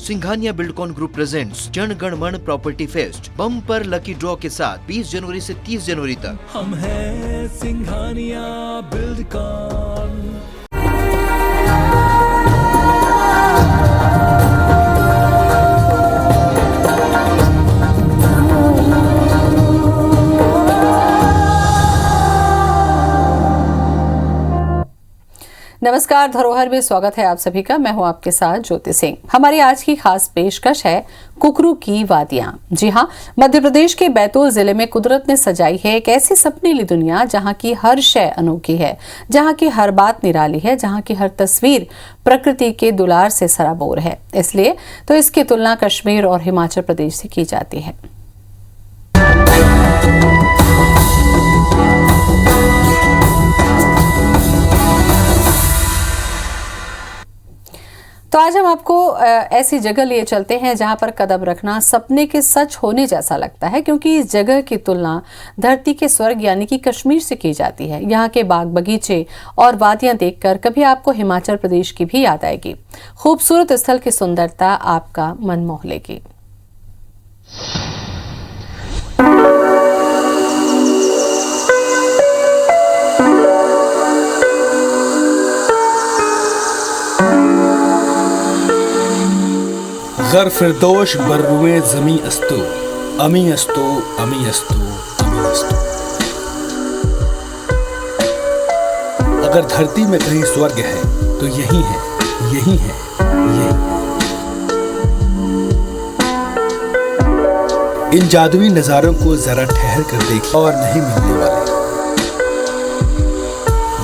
Singhania Buildcon group presents Jana Gana मन property fest bumper lucky draw के साथ 20 जनवरी से 30 जनवरी तक। हम हैं सिंघानिया बिल्डकॉन। नमस्कार, धरोहर में स्वागत है आप सभी का। मैं हूं आपके साथ ज्योति सिंह। हमारी आज की खास पेशकश है कुकरू की वादियां। जी हां, मध्य प्रदेश के बैतूल जिले में कुदरत ने सजाई है एक ऐसी सपनीली दुनिया जहां की हर शय अनोखी है, जहां की हर बात निराली है, जहां की हर तस्वीर प्रकृति के दुलार से सराबोर है। इसलिए तो इसकी तुलना कश्मीर और हिमाचल प्रदेश से की जाती है। तो आज हम आपको ऐसी जगह लिए चलते हैं जहां पर कदम रखना सपने के सच होने जैसा लगता है, क्योंकि इस जगह की तुलना धरती के स्वर्ग यानी कि कश्मीर से की जाती है। यहाँ के बाग बगीचे और वादियां देखकर कभी आपको हिमाचल प्रदेश की भी याद आएगी। खूबसूरत स्थल की सुंदरता आपका मन मोह लेगी। गर फिरदोश बर्रुए जमी अस्तु अमी अस्तु अमी अस्तु अमी अस्तु। अगर धरती में कहीं स्वर्ग है तो यही है, यही है, यही है। इन जादुई नजारों को जरा ठहर कर देखिए और नहीं मिलने वाले।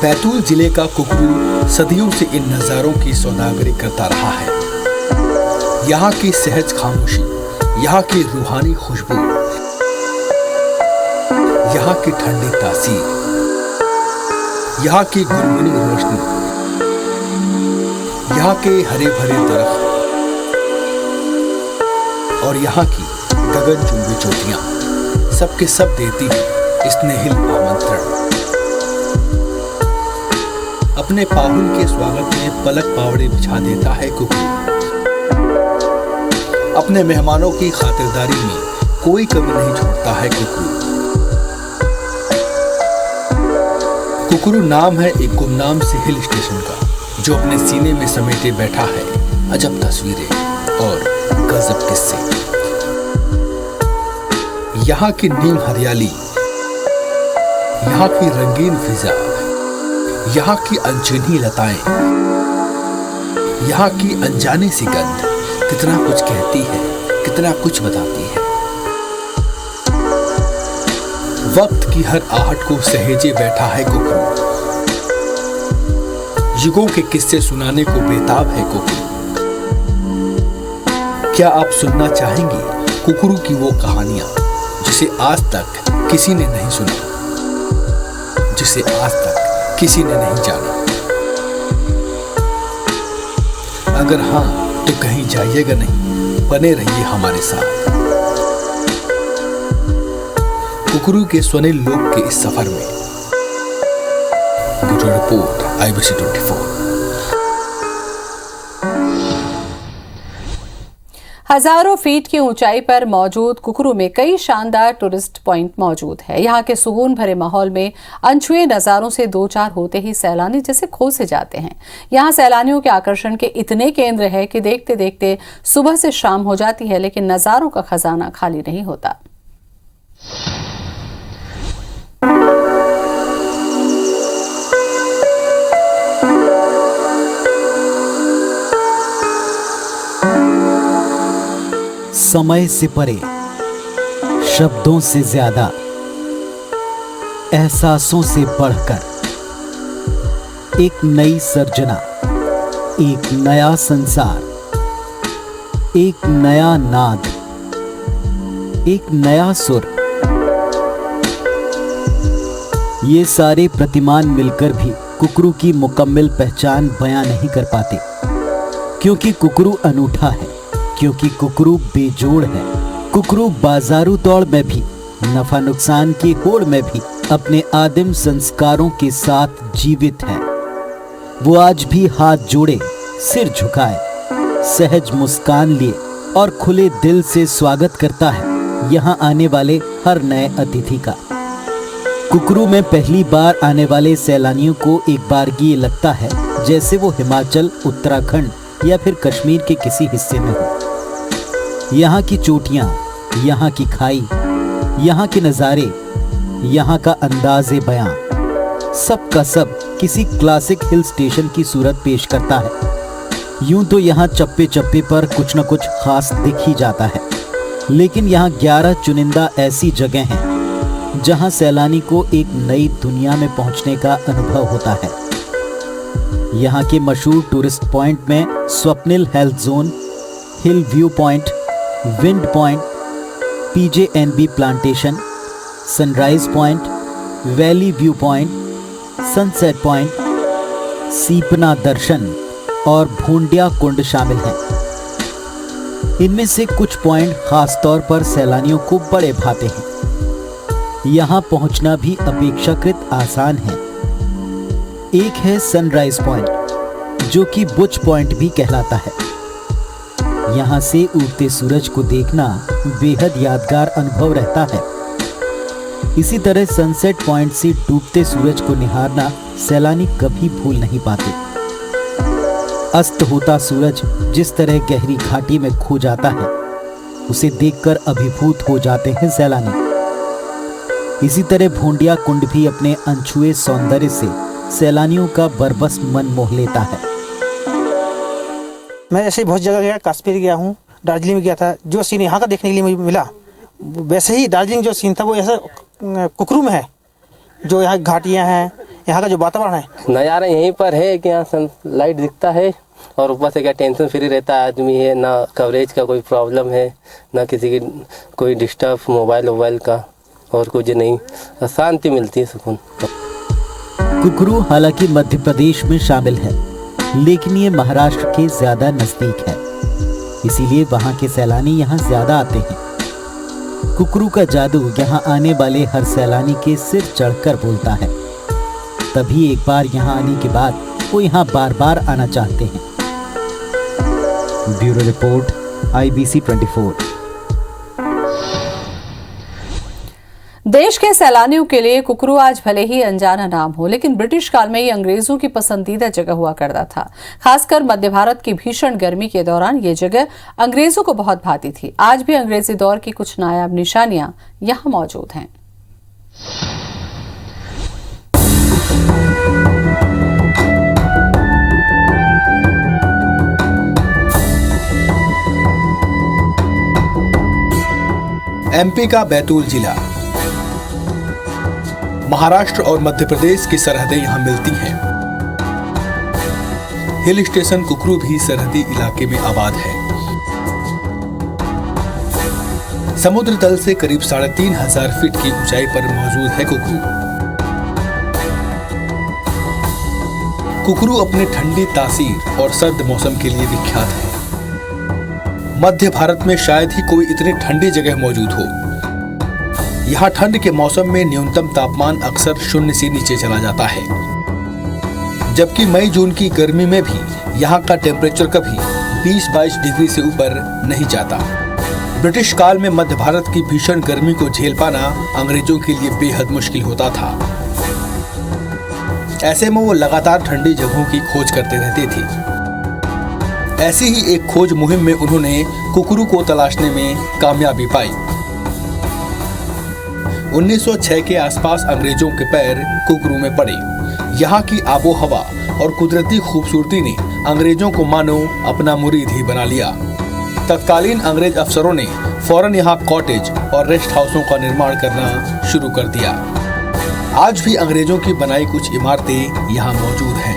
बैतूल जिले का कुकरू सदियों से इन नजारों की सौदागरी करता रहा है। यहाँ की सहज खामोशी, यहाँ की रूहानी खुशबू, यहाँ की ठंडी तासीर, यहाँ की गुनगुनी रोशनी, यहाँ के हरे भरे दरख्त और यहाँ की गगनचुंबी चोटियां सबके सब देती हैं स्नेहिल आमंत्रण। अपने पाहुन के स्वागत में पलक पावड़े बिछा देता है कुकरू। अपने मेहमानों की खातिरदारी में कोई कमी नहीं छोड़ता है कुकरू। कुकरू नाम है एक गुमनाम से हिल स्टेशन का, जो अपने सीने में समेटे बैठा है अजब तस्वीरें और गजब किस्से। यहाँ की नीम हरियाली, यहाँ की रंगीन फिजा, यहाँ की अनचिन्ही लताएं, यहाँ की अनजानी सी गंध कितना कुछ कहती है, कितना कुछ बताती है। वक्त की हर आहट को सहेजे बैठा है कुकरू। युगों के किस्से सुनाने को बेताब है कुकरू। क्या आप सुनना चाहेंगे कुकरू की वो कहानियां जिसे आज तक किसी ने नहीं सुना, जिसे आज तक किसी ने नहीं जाना? अगर हाँ तो कहीं जाइएगा नहीं, बने रहिए हमारे साथ कुकरू के स्वनिल लोक के इस सफर में। Bureau report IBC 24। हजारों फीट की ऊंचाई पर मौजूद कुकरू में कई शानदार टूरिस्ट पॉइंट मौजूद है। यहाँ के सुकून भरे माहौल में अनछुए नजारों से दो चार होते ही सैलानी जैसे खो से जाते हैं। यहाँ सैलानियों के आकर्षण के इतने केंद्र है कि देखते देखते सुबह से शाम हो जाती है, लेकिन नजारों का खजाना खाली नहीं होता। समय से परे, शब्दों से ज्यादा, एहसासों से बढ़कर एक नई सर्जना, एक नया संसार, एक नया नाद, एक नया सुर। ये सारे प्रतिमान मिलकर भी कुकरू की मुकम्मल पहचान बयां नहीं कर पाते, क्योंकि कुकरू अनूठा है, क्योंकि कुकरू बेजोड़ है। कुकरू बाजारू दौड़ में भी, नफा नुकसान की होड़ में भी अपने आदिम संस्कारों के साथ जीवित है। वो आज भी हाथ जोड़े, सिर झुकाए, सहज मुस्कान लिए और खुले दिल से स्वागत करता है यहाँ आने वाले हर नए अतिथि का। कुकरू में पहली बार आने वाले सैलानियों को एक बारगी ये लगता है जैसे वो हिमाचल, उत्तराखंड या फिर कश्मीर के किसी हिस्से में हो। यहाँ की चोटियाँ, यहाँ की खाई, यहाँ के नज़ारे, यहाँ का अंदाज़े बयां, सब का सब किसी क्लासिक हिल स्टेशन की सूरत पेश करता है। यूं तो यहाँ चप्पे चप्पे पर कुछ न कुछ खास दिख ही जाता है, लेकिन यहाँ 11 चुनिंदा ऐसी जगह हैं जहाँ सैलानी को एक नई दुनिया में पहुँचने का अनुभव होता है। यहाँ के मशहूर टूरिस्ट पॉइंट में Swapnil health zone, hill view point, wind point, PJNB plantation, sunrise point, valley view point, sunset point, Sipna दर्शन और भूंडिया कुंड शामिल हैं। इनमें से कुछ पॉइंट खास तौर पर सैलानियों को बड़े भाते हैं। यहाँ पहुँचना भी अपेक्षाकृत आसान है। एक है सनराइज पॉइंट, जो कि बुच पॉइंट भी कहलाता है। यहाँ से उगते सूरज को देखना बेहद यादगार अनुभव रहता है। इसी तरह सनसेट पॉइंट से डूबते सूरज को निहारना सैलानी कभी भूल नहीं पाते। अस्त होता सूरज जिस तरह गहरी घाटी में खो जाता है, उसे देखकर अभिभूत हो जाते हैं सैलानी। इसी तरह भूंडिया कुंड भी अपने अनछुए सौंदर्य से सैलानियों का बरबस मन मोह लेता है। मैं ऐसे बहुत जगह गया, कश्मीर गया हूँ, दार्जिलिंग में गया था। जो सीन यहाँ का देखने के लिए मुझे मिला, वैसे ही दार्जिलिंग जो सीन था वो ऐसा कुकरू में है। जो यहाँ घाटियाँ हैं, यहाँ का जो वातावरण है, नज़ारा यहीं पर है कि यहाँ सनलाइट दिखता है और ऊपर से क्या टेंशन फ्री रहता है आदमी है, ना कवरेज का कोई प्रॉब्लम है, ना किसी की कोई डिस्टर्ब मोबाइल का, और कुछ नहीं, शांति मिलती है, सुकून। कुकरू हालांकि मध्य प्रदेश में शामिल है, लेकिन ये महाराष्ट्र के ज्यादा नजदीक है, इसीलिए वहाँ के सैलानी यहाँ ज्यादा आते हैं। कुकरू का जादू यहाँ आने वाले हर सैलानी के सिर चढ़कर बोलता है, तभी एक बार यहाँ आने के बाद वो यहाँ बार बार आना चाहते हैं। Bureau report, IBC 24। देश के सैलानियों के लिए कुकरू आज भले ही अनजाना नाम हो, लेकिन ब्रिटिश काल में ये अंग्रेजों की पसंदीदा जगह हुआ करता था। खासकर मध्य भारत की भीषण गर्मी के दौरान ये जगह अंग्रेजों को बहुत भाती थी। आज भी अंग्रेजी दौर की कुछ नायाब निशानियां यहाँ मौजूद हैं। MP का बैतूल जिला, महाराष्ट्र और मध्य प्रदेश की सरहदें यहाँ मिलती हैं। हिल स्टेशन कुकरू भी सरहदी इलाके में आबाद है। समुद्र तल से करीब 3500 फीट की ऊंचाई पर मौजूद है कुकरू। कुकरू अपने ठंडी तासीर और सर्द मौसम के लिए विख्यात है। मध्य भारत में शायद ही कोई इतनी ठंडी जगह मौजूद हो। यहाँ ठंड के मौसम में न्यूनतम तापमान अक्सर 0 से नीचे चला जाता है, जबकि मई जून की गर्मी में भी यहाँ का टेम्परेचर कभी 20-22 डिग्री से ऊपर नहीं जाता। ब्रिटिश काल में मध्य भारत की भीषण गर्मी को झेल पाना अंग्रेजों के लिए बेहद मुश्किल होता था। ऐसे में वो लगातार ठंडी जगहों की खोज करते रहते थे। ऐसी ही एक खोज मुहिम में उन्होंने कुकरू को तलाशने में कामयाबी पाई। 1906 के आसपास अंग्रेजों के पैर कुकरू में पड़े। यहाँ की आबोहवा और कुदरती खूबसूरती ने अंग्रेजों को मानो अपना मुरीद ही बना लिया। तत्कालीन अंग्रेज अफसरों ने फौरन यहाँ कॉटेज और रेस्ट हाउसों का निर्माण करना शुरू कर दिया। आज भी अंग्रेजों की बनाई कुछ इमारतें यहाँ मौजूद हैं।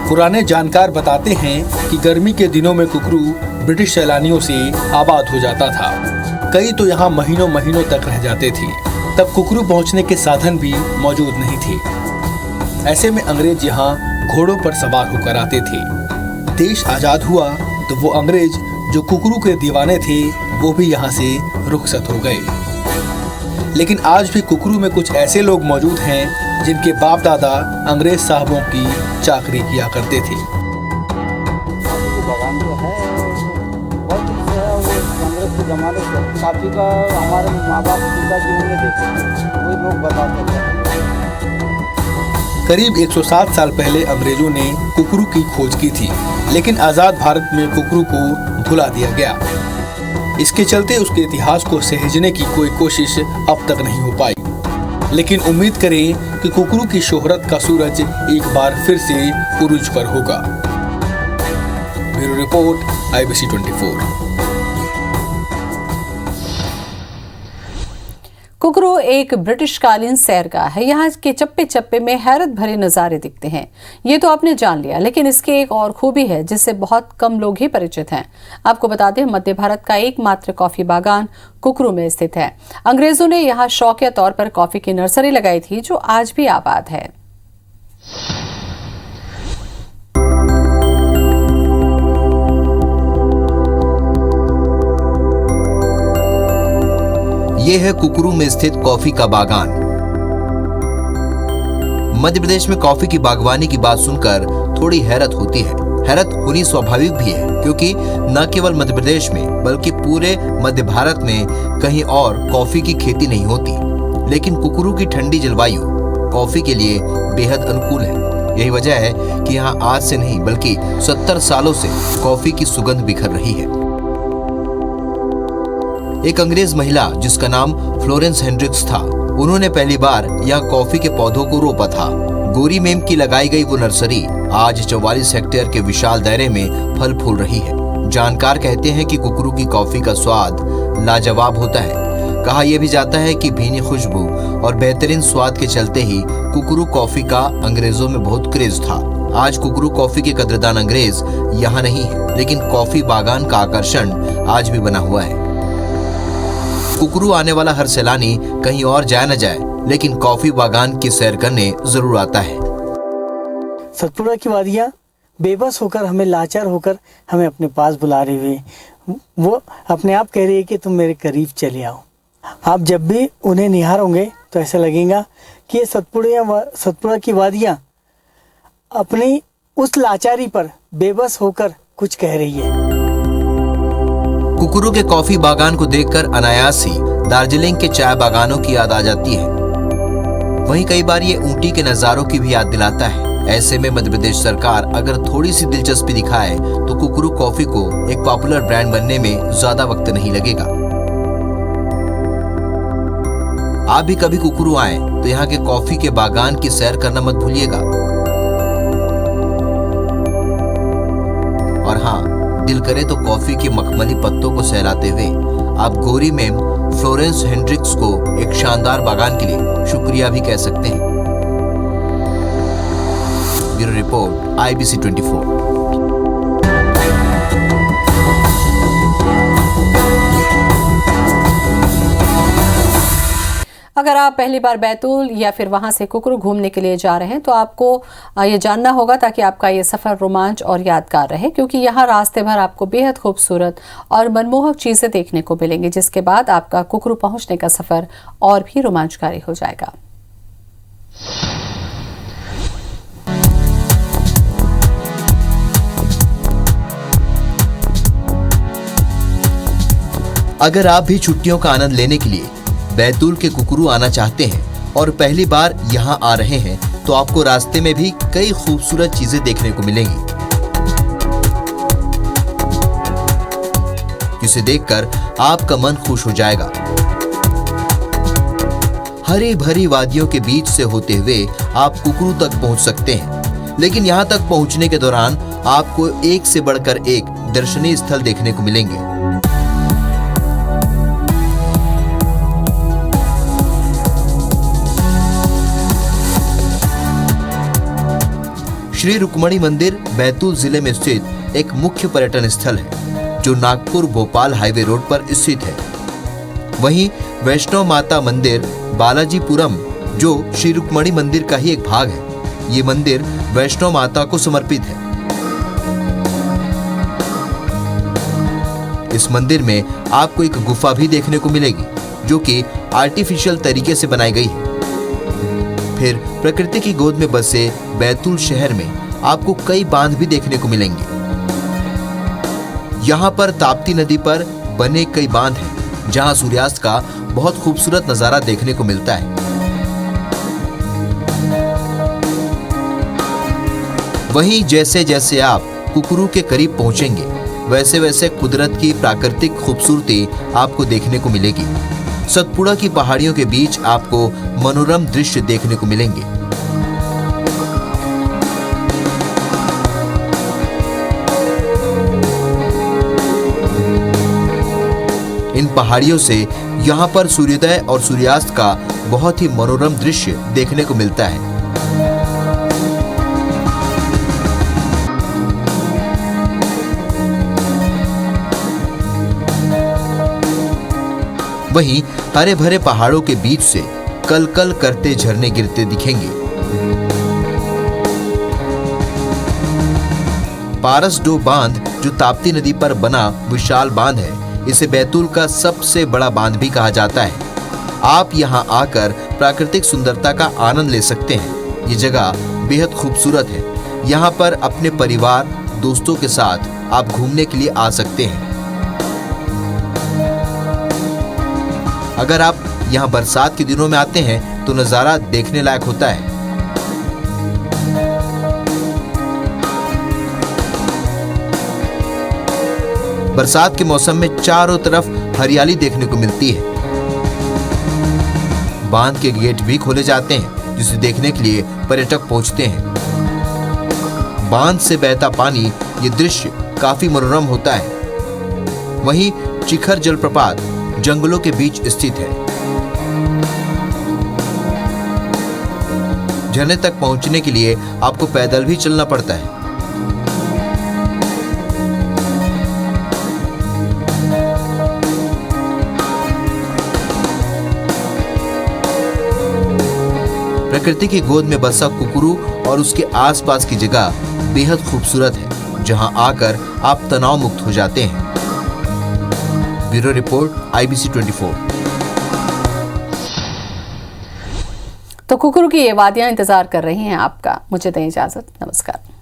पुराने जानकार बताते हैं कि गर्मी के दिनों में कुकरू ब्रिटिश सैलानियों से आबाद हो जाता था। कई तो यहाँ महीनों महीनों तक रह जाते थे। तब कुकरू पहुँचने के साधन भी मौजूद नहीं थे। ऐसे में अंग्रेज यहाँ घोड़ों पर सवार होकर आते थे। देश आजाद हुआ तो वो अंग्रेज जो कुकरू के दीवाने थे वो भी यहाँ से रुखसत हो गए। लेकिन आज भी कुकरू में कुछ ऐसे लोग मौजूद हैं जिनके बाप दादा अंग्रेज साहबों की चाकरी किया करते थे। बगान तो है के ज़माने से काफ़ी का हमारे माँ बाप पिताजी हमने देखे, वही लोग बताते थे। करीब 107 साल पहले अंग्रेजों ने कुकरू की खोज की थी, लेकिन आजाद भारत में कुकरू को भुला दिया गया। इसके चलते उसके इतिहास को सहेजने की कोई कोशिश अब तक नहीं हो पाई। लेकिन उम्मीद करें कि कुकरू की शोहरत का सूरज एक बार फिर से उरूज पर होगा। Bureau report, IBC 24। कुकरू एक ब्रिटिश कालीन सैरगाह है। यहाँ के चप्पे चप्पे में हैरत भरे नज़ारे दिखते हैं। ये तो आपने जान लिया, लेकिन इसकी एक और खूबी है जिससे बहुत कम लोग ही परिचित हैं। आपको बता दें, मध्य भारत का एकमात्र कॉफी बागान कुकरू में स्थित है। अंग्रेजों ने यहाँ शौकिया तौर पर कॉफी की नर्सरी लगाई थी, जो आज भी आबाद है। ये है कुकरू में स्थित कॉफी का बागान। मध्य प्रदेश में कॉफी की बागवानी की बात सुनकर थोड़ी हैरत होती है। हैरत होनी स्वाभाविक भी है, क्योंकि न केवल मध्य प्रदेश में बल्कि पूरे मध्य भारत में कहीं और कॉफी की खेती नहीं होती। लेकिन कुकरू की ठंडी जलवायु कॉफी के लिए बेहद अनुकूल है। यही वजह है कि यहाँ आज से नहीं बल्कि 70 सालों से कॉफी की सुगंध बिखर रही है। एक अंग्रेज महिला जिसका नाम फ्लोरेंस हेंड्रिक्स था, उन्होंने पहली बार यहाँ कॉफी के पौधों को रोपा था। गोरी मेम की लगाई गई वो नर्सरी आज 44 हेक्टेयर के विशाल दायरे में फल फूल रही है। जानकार कहते हैं कि कुकरू की कॉफी का स्वाद लाजवाब होता है। कहा यह भी जाता है कि भीनी खुशबू और बेहतरीन स्वाद के चलते ही कुकरू कॉफी का अंग्रेजों में बहुत क्रेज था। आज कुकरू कॉफी के कदरदान अंग्रेज यहाँ नहीं है, लेकिन कॉफी बागान का आकर्षण आज भी बना हुआ है। कुकरू आने वाला हर सैलानी कहीं और जाए न जाए, लेकिन कॉफी बागान की सैर करने जरूर आता है। सतपुड़ा की वादियाँ बेबस होकर, हमें लाचार होकर हमें अपने पास बुला रही हुई, वो अपने आप कह रही है कि तुम मेरे करीब चले आओ। आप जब भी उन्हें निहारोगे तो ऐसा लगेगा कि ये सतपुड़ा की वादियाँ अपनी उस लाचारी पर बेबस होकर कुछ कह रही है। कुकरू के कॉफी बागान को देखकर अनायास ही दार्जिलिंग के चाय बागानों की याद आ जाती है। वहीं कई बार ये ऊटी के नजारों की भी याद दिलाता है। ऐसे में मध्य प्रदेश सरकार अगर थोड़ी सी दिलचस्पी दिखाए तो कुकरू कॉफी को एक पॉपुलर ब्रांड बनने में ज्यादा वक्त नहीं लगेगा। आप भी कभी कुकरू आए तो यहाँ के कॉफी के बागान की सैर करना मत भूलिएगा। और हाँ, दिल करे तो कॉफी के मखमली पत्तों को सहलाते हुए आप गोरी मेम फ्लोरेंस हेंड्रिक्स को एक शानदार बागान के लिए शुक्रिया भी कह सकते हैं। Bureau report, IBC 24। अगर आप पहली बार बैतूल या फिर वहां से कुकरू घूमने के लिए जा रहे हैं तो आपको ये जानना होगा, ताकि आपका ये सफ़र रोमांच और यादगार रहे, क्योंकि यहाँ रास्ते भर आपको बेहद खूबसूरत और मनमोहक चीज़ें देखने को मिलेंगी, जिसके बाद आपका कुकरू पहुँचने का सफ़र और भी रोमांचकारी हो जाएगा। अगर आप भी छुट्टियों का आनंद लेने के लिए बैतूल के कुकरू आना चाहते हैं और पहली बार यहाँ आ रहे हैं, तो आपको रास्ते में भी कई खूबसूरत चीजें देखने को मिलेंगी, जिसे देखकर आपका मन खुश हो जाएगा। हरी भरी वादियों के बीच से होते हुए आप कुकरू तक पहुंच सकते हैं, लेकिन यहाँ तक पहुंचने के दौरान आपको एक से बढ़कर एक दर्शनीय स्थल देखने को मिलेंगे। श्री रुक्मणी मंदिर बैतूल जिले में स्थित एक मुख्य पर्यटन स्थल है, जो नागपुर भोपाल हाईवे रोड पर स्थित है। वहीं वैष्णो माता मंदिर बालाजीपुरम, जो श्री रुक्मणी मंदिर का ही एक भाग है। ये मंदिर वैष्णो माता को समर्पित है। इस मंदिर में आपको एक गुफा भी देखने को मिलेगी, जो कि आर्टिफिशियल तरीके से बनाई गई है। फिर प्रकृति की गोद में बसे बैतूल शहर में आपको कई बांध भी देखने को मिलेंगे। यहाँ पर ताप्ती नदी पर बने कई बांध हैं जहां सूर्यास्त का बहुत खूबसूरत नजारा देखने को मिलता है। वहीं जैसे जैसे आप कुकरू के करीब पहुंचेंगे वैसे वैसे कुदरत की प्राकृतिक खूबसूरती आपको देखने को मिलेगी। सतपुड़ा की पहाड़ियों के बीच आपको मनोरम दृश्य देखने को मिलेंगे। इन पहाड़ियों से यहाँ पर सूर्योदय और सूर्यास्त का बहुत ही मनोरम दृश्य देखने को मिलता है। वहीं हरे भरे पहाड़ों के बीच से कल कल करते झरने गिरते दिखेंगे। पारसडोह बांध जो ताप्ती नदी पर बना विशाल बांध है, इसे बैतूल का सबसे बड़ा बांध भी कहा जाता है। आप यहां आकर प्राकृतिक सुंदरता का आनंद ले सकते हैं। ये जगह बेहद खूबसूरत है। यहां पर अपने परिवार दोस्तों के साथ आप घूमने के लिए आ सकते हैं। अगर आप यहां बरसात के दिनों में आते हैं तो नजारा देखने लायक होता है। बरसात के मौसम में चारों तरफ हरियाली देखने को मिलती है। बांध के गेट भी खोले जाते हैं जिसे देखने के लिए पर्यटक पहुंचते हैं। बांध से बहता पानी, ये दृश्य काफी मनोरम होता है। वहीं चिखर जलप्रपात जंगलों के बीच स्थित है। झरने तक पहुंचने के लिए आपको पैदल भी चलना पड़ता है। प्रकृति की गोद में बसा कुकरू और उसके आसपास की जगह बेहद खूबसूरत है, जहां आकर आप तनाव मुक्त हो जाते हैं। Bureau report IBC 24। तो कुकरू की ये वादियां इंतजार कर रही हैं आपका। मुझे दें इजाजत, नमस्कार।